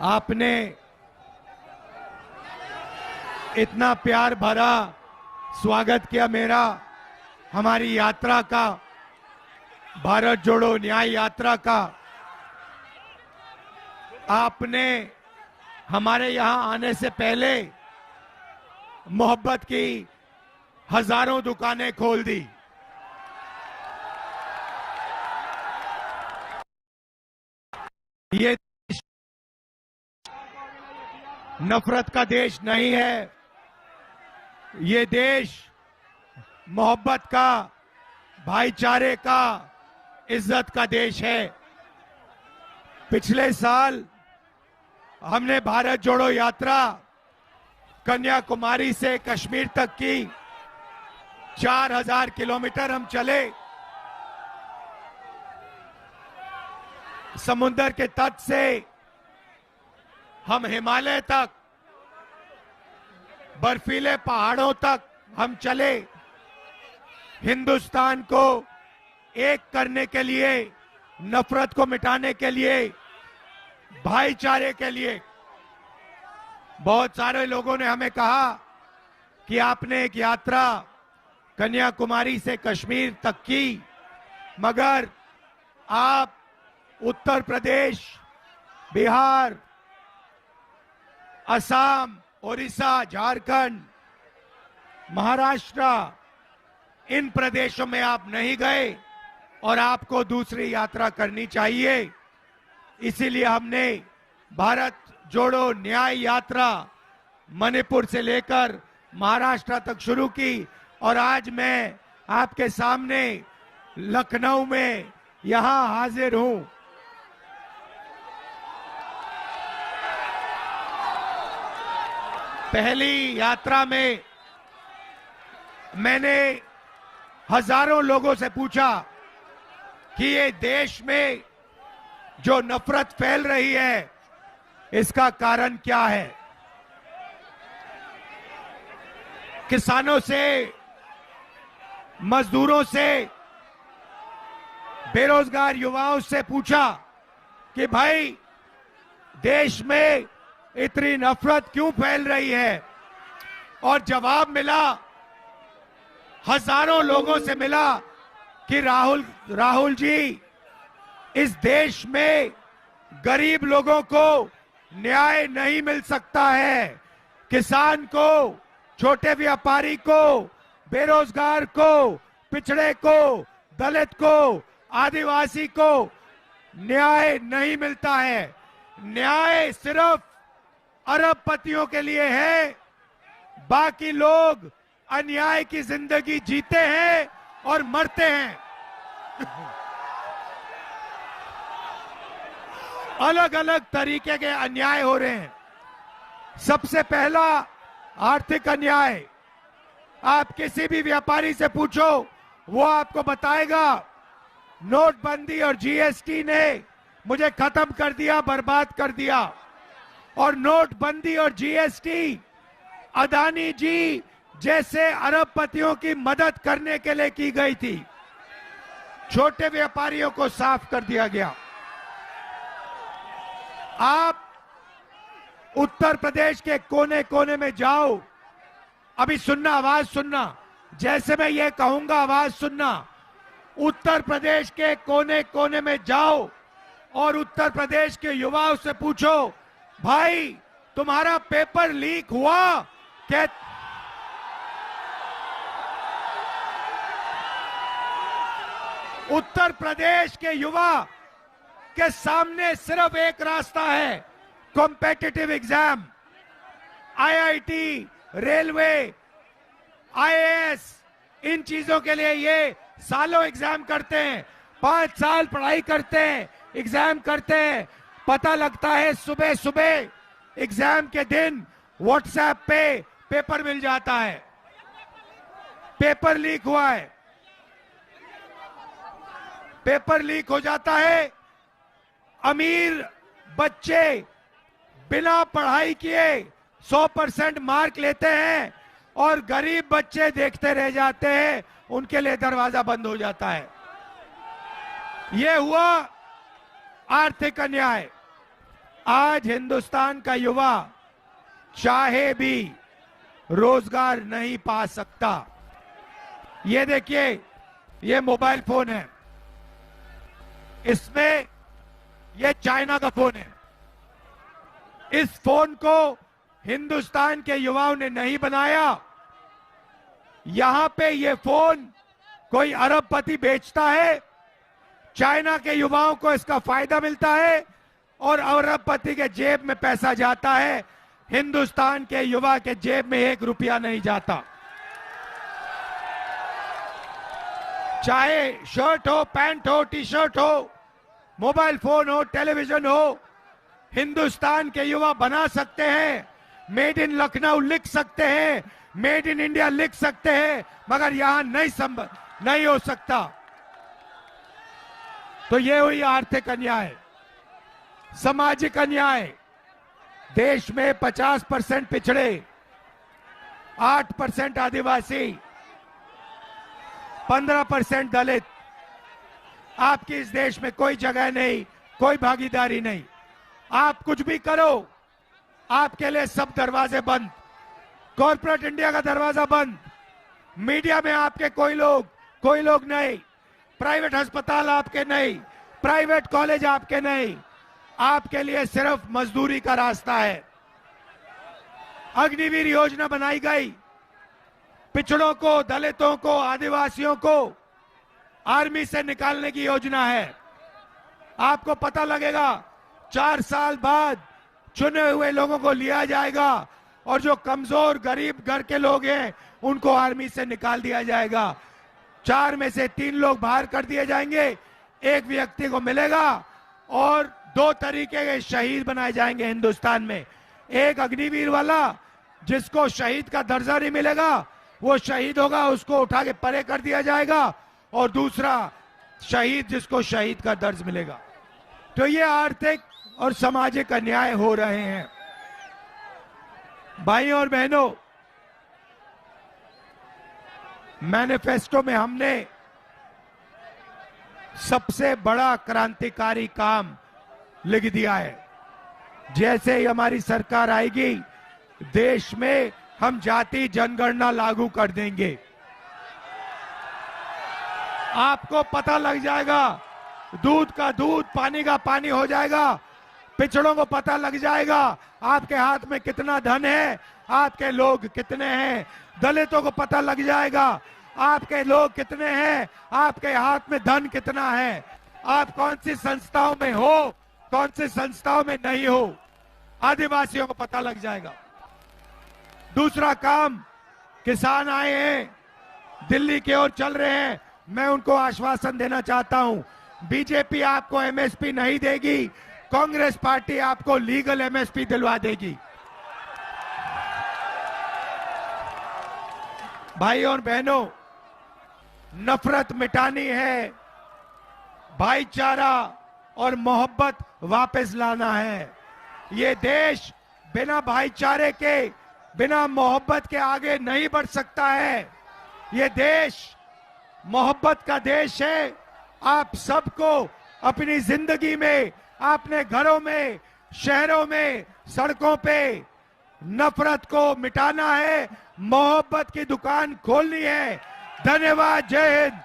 आपने इतना प्यार भरा स्वागत किया मेरा, हमारी यात्रा का, भारत जोड़ो न्याय यात्रा का। आपने हमारे यहां आने से पहले मोहब्बत की हजारों दुकानें खोल दी। ये देश नफरत का देश नहीं है, ये देश मोहब्बत का, भाईचारे का, इज्जत का देश है। पिछले साल हमने भारत जोड़ो यात्रा कन्याकुमारी से कश्मीर तक की। 4000 किलोमीटर हम चले, समुद्र के तट से हम हिमालय तक, बर्फीले पहाड़ों तक हम चले, हिंदुस्तान को एक करने के लिए, नफरत को मिटाने के लिए, भाईचारे के लिए। बहुत सारे लोगों ने हमें कहा कि आपने एक यात्रा कन्याकुमारी से कश्मीर तक की, मगर आप उत्तर प्रदेश, बिहार, असम, ओडिशा, झारखंड, महाराष्ट्र, इन प्रदेशों में आप नहीं गए और आपको दूसरी यात्रा करनी चाहिए। इसीलिए हमने भारत जोड़ो न्याय यात्रा मणिपुर से लेकर महाराष्ट्र तक शुरू की और आज मैं आपके सामने लखनऊ में यहां हाजिर हूं। पहली यात्रा में मैंने हजारों लोगों से पूछा कि ये देश में जो नफरत फैल रही है, इसका कारण क्या है। किसानों से, मजदूरों से, बेरोजगार युवाओं से पूछा कि भाई देश में इतनी नफरत क्यों फैल रही है, और जवाब मिला, हजारों लोगों से मिला कि राहुल जी, इस देश में गरीब लोगों को न्याय नहीं मिल सकता है। किसान को, छोटे व्यापारी को, बेरोजगार को, पिछड़े को, दलित को, आदिवासी को न्याय नहीं मिलता है। न्याय सिर्फ अरबपतियों के लिए है, बाकी लोग अन्याय की जिंदगी जीते हैं और मरते हैं। अलग अलग तरीके के अन्याय हो रहे हैं। सबसे पहला आर्थिक अन्याय, आप किसी भी व्यापारी से पूछो, वो आपको बताएगा नोटबंदी और जीएसटी ने मुझे खत्म कर दिया, बर्बाद कर दिया। और नोटबंदी और जीएसटी अदानी जी जैसे अरबपतियों की मदद करने के लिए की गई थी। छोटे व्यापारियों को साफ कर दिया गया। आप उत्तर प्रदेश के कोने कोने में जाओ, अभी सुनना, आवाज सुनना, जैसे मैं ये कहूंगा आवाज सुनना। उत्तर प्रदेश के कोने कोने में जाओ और उत्तर प्रदेश के युवाओं से पूछो, भाई तुम्हारा पेपर लीक हुआ क्या? उत्तर प्रदेश के युवा के सामने सिर्फ एक रास्ता है, competitive exam. IIT, railway, IAS, इन चीजों के लिए ये सालों एग्जाम करते हैं, 5 साल पढ़ाई करते हैं, एग्जाम करते हैं। पता लगता है सुबह सुबह एग्जाम के दिन व्हाट्सएप पे पेपर मिल जाता है, पेपर लीक हुआ है। पेपर लीक हो जाता है, अमीर बच्चे बिना पढ़ाई किए 100% मार्क लेते हैं और गरीब बच्चे देखते रह जाते हैं, उनके लिए दरवाजा बंद हो जाता है। यह हुआ आर्थिक अन्याय। आज हिंदुस्तान का युवा चाहे भी रोजगार नहीं पा सकता। ये देखिए, ये मोबाइल फोन है, इसमें ये चाइना का फोन है। इस फोन को हिंदुस्तान के युवाओं ने नहीं बनाया। यहां पे ये फोन कोई अरबपति बेचता है, चाइना के युवाओं को इसका फायदा मिलता है और अरबपति के जेब में पैसा जाता है, हिंदुस्तान के युवा के जेब में 1 रुपया नहीं जाता। चाहे शर्ट हो, पैंट हो, टी शर्ट हो, मोबाइल फोन हो, टेलीविजन हो, हिंदुस्तान के युवा बना सकते हैं। मेड इन लखनऊ लिख सकते हैं, मेड इन इंडिया लिख सकते हैं, मगर यहां नहीं हो सकता। तो ये हुई आर्थिक अन्याय, सामाजिक अन्याय। देश में 50% पिछड़े, 8% आदिवासी, 15% दलित। आपकी इस देश में कोई जगह नहीं, कोई भागीदारी नहीं। आप कुछ भी करो, आपके लिए सब दरवाजे बंद। कॉर्पोरेट इंडिया का दरवाजा बंद, मीडिया में आपके कोई लोग नहीं, प्राइवेट अस्पताल आपके नहीं, प्राइवेट कॉलेज आपके नहीं। आपके लिए सिर्फ मजदूरी का रास्ता है। अग्निवीर योजना बनाई गई, पिछड़ों को, दलितों को, आदिवासियों को आर्मी से निकालने की योजना है। आपको पता लगेगा 4 साल बाद चुने हुए लोगों को लिया जाएगा और जो कमजोर गरीब घर के लोग हैं उनको आर्मी से निकाल दिया जाएगा। 4 में से 3 लोग बाहर कर दिए जाएंगे, 1 व्यक्ति को मिलेगा और 2 तरीके के शहीद बनाए जाएंगे हिंदुस्तान में। एक अग्निवीर वाला जिसको शहीद का दर्जा नहीं मिलेगा, वो शहीद होगा, उसको उठा के परे कर दिया जाएगा, और दूसरा शहीद जिसको शहीद का दर्ज मिलेगा। तो ये आर्थिक और सामाजिक अन्याय हो रहे हैं। भाइयों और बहनों, मैनिफेस्टो में हमने सबसे बड़ा क्रांतिकारी काम लिख दिया है। जैसे ही हमारी सरकार आएगी, देश में हम जाति जनगणना लागू कर देंगे। आपको पता लग जाएगा, दूध का दूध, पानी का पानी हो जाएगा। पिछड़ों को पता लग जाएगा आपके हाथ में कितना धन है, आपके लोग कितने हैं। दलितों को पता लग जाएगा आपके लोग कितने हैं, आपके हाथ में धन कितना है, आप कौन सी संस्थाओं में हो, कौन सी संस्थाओं में नहीं हो। आदिवासियों को पता लग जाएगा। दूसरा काम, किसान आए हैं, दिल्ली की ओर चल रहे हैं। मैं उनको आश्वासन देना चाहता हूं, बीजेपी आपको एमएसपी नहीं देगी, कांग्रेस पार्टी आपको लीगल एमएसपी दिलवा देगी। भाइयों और बहनों, नफरत मिटानी है, भाईचारा और मोहब्बत वापस लाना है। ये देश बिना भाईचारे के, बिना मोहब्बत के आगे नहीं बढ़ सकता है। ये देश मोहब्बत का देश है। आप सबको अपनी जिंदगी में, अपने घरों में, शहरों में, सड़कों पे नफरत को मिटाना है, मोहब्बत की दुकान खोलनी है। धन्यवाद। जय हिंद।